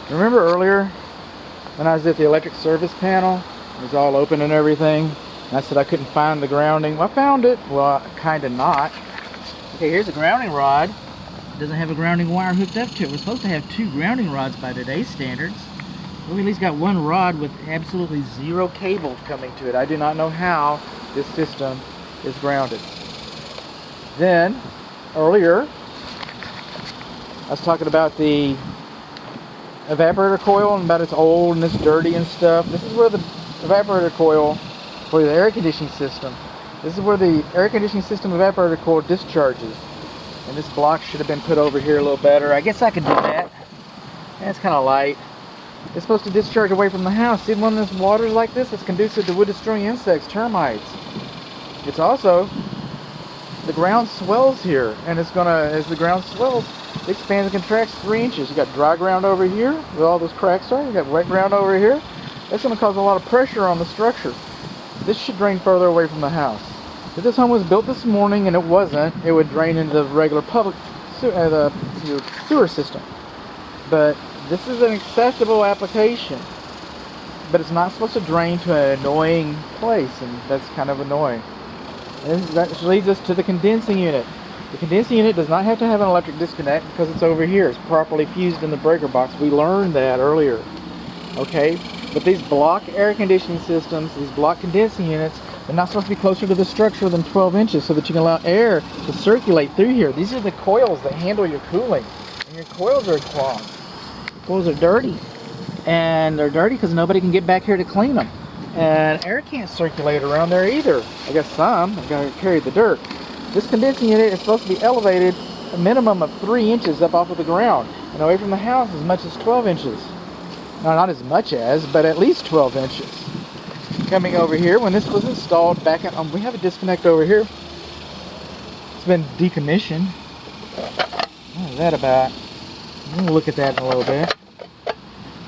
Remember earlier when I was at the electric service panel? It was all open and everything. And I said I couldn't find the grounding. Well, I found it. Well, kind of not. Okay, here's a grounding rod. It doesn't have a grounding wire hooked up to it. We're supposed to have 2 grounding rods by today's standards. Well, we at least got 1 rod with absolutely 0 cable coming to it. I do not know how this system is grounded. Then, earlier, I was talking about the evaporator coil and about it's old and it's dirty and stuff. This is where the evaporator coil for the air conditioning system. This is where the air conditioning system evaporator coil discharges. And this block should have been put over here a little better. I guess I could do that. It's kind of light. It's supposed to discharge away from the house. See, when this water's like this, it's conducive to wood-destroying insects, termites. It's also, the ground swells here, and it's gonna, as the ground swells, it expands and contracts 3 inches. You got dry ground over here, where all those cracks are. You got wet ground over here. That's gonna cause a lot of pressure on the structure. This should drain further away from the house. If this home was built this morning and it wasn't, it would drain into the regular public sewer system. But this is an acceptable application. But it's not supposed to drain to an annoying place, and that's kind of annoying. And that leads us to the condensing unit. The condensing unit does not have to have an electric disconnect because it's over here. It's properly fused in the breaker box. We learned that earlier. Okay? But these block air conditioning systems, these block condensing units, they're not supposed to be closer to the structure than 12 inches so that you can allow air to circulate through here. These are the coils that handle your cooling. And your coils are clogged. The coils are dirty. And they're dirty because nobody can get back here to clean them. And air can't circulate around there either. I guess some are going to carry the dirt. This condensing unit is supposed to be elevated a minimum of 3 inches up off of the ground and away from the house as much as 12 inches. No, not as much as, but at least 12 inches. Coming over here, when this was installed back in, we have a disconnect over here. It's been decommissioned. What is that about? We'll look at that in a little bit.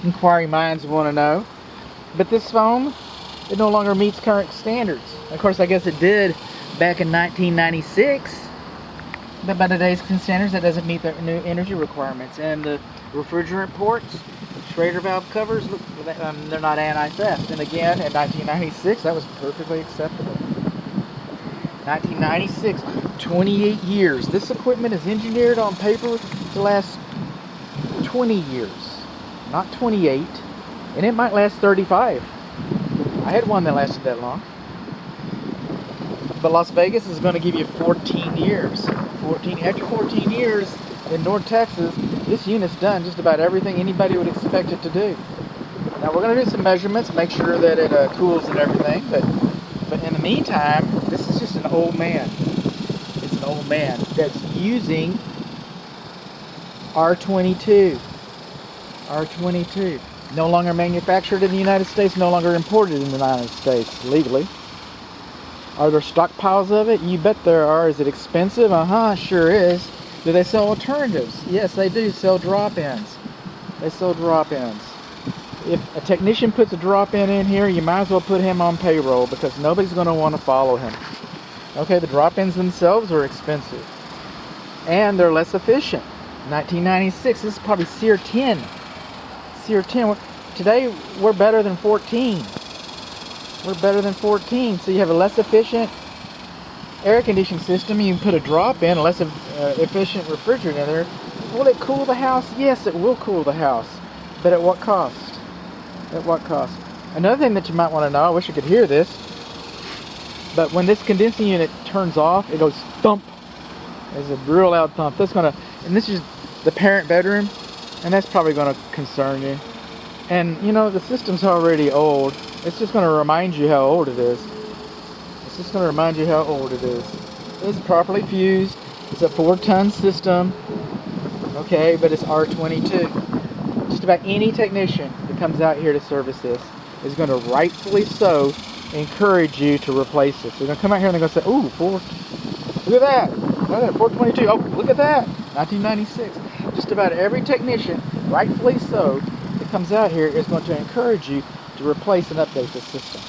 Inquiring minds want to know. But this foam, it no longer meets current standards. Of course, I guess it did back in 1996. But by today's standards, that doesn't meet the new energy requirements. And the refrigerant ports, Schrader valve covers, look, they're not anti-theft. And again, in 1996, that was perfectly acceptable. 1996, 28 years. This equipment is engineered on paper to last 20 years, not 28. And it might last 35. I had one that lasted that long. But Las Vegas is going to give you 14 years. After 14 years in North Texas, this unit's done just about everything anybody would expect it to do. Now we're going to do some measurements, make sure that it cools and everything. But in the meantime, this is just an old man. It's an old man that's using R22. R22. No longer manufactured in the United States, no longer imported in the United States legally. Are there stockpiles of it? You bet there are. Is it expensive? Sure is. Do they sell alternatives? Yes, they do sell drop-ins. They sell drop-ins. If a technician puts a drop-in in here, you might as well put him on payroll because nobody's going to want to follow him. Okay, the drop-ins themselves are expensive. And they're less efficient. 1996, this is probably SEER 10. SEER 10. Today, we're better than 14. We're better than 14. So you have a less efficient air conditioning system. You can put a drop in, a less efficient refrigerant in there. Will it cool the house? Yes, it will cool the house. But at what cost? At what cost? Another thing that you might want to know, I wish I could hear this, but when this condensing unit turns off, it goes thump. There's a real loud thump. That's gonna, and this is the parent bedroom, and that's probably gonna concern you. And you know, the system's already old. It's just gonna remind you how old it is. It's just gonna remind you how old it is. It's properly fused. It's a 4-ton system. Okay, but it's R22. Just about any technician that comes out here to service this is going to rightfully so encourage you to replace this. They're going to come out here and they're going to say, ooh, look at that. Look at that, 422. Oh, look at that. 1996. Just about every technician, rightfully so, that comes out here is going to encourage you to replace and update this system.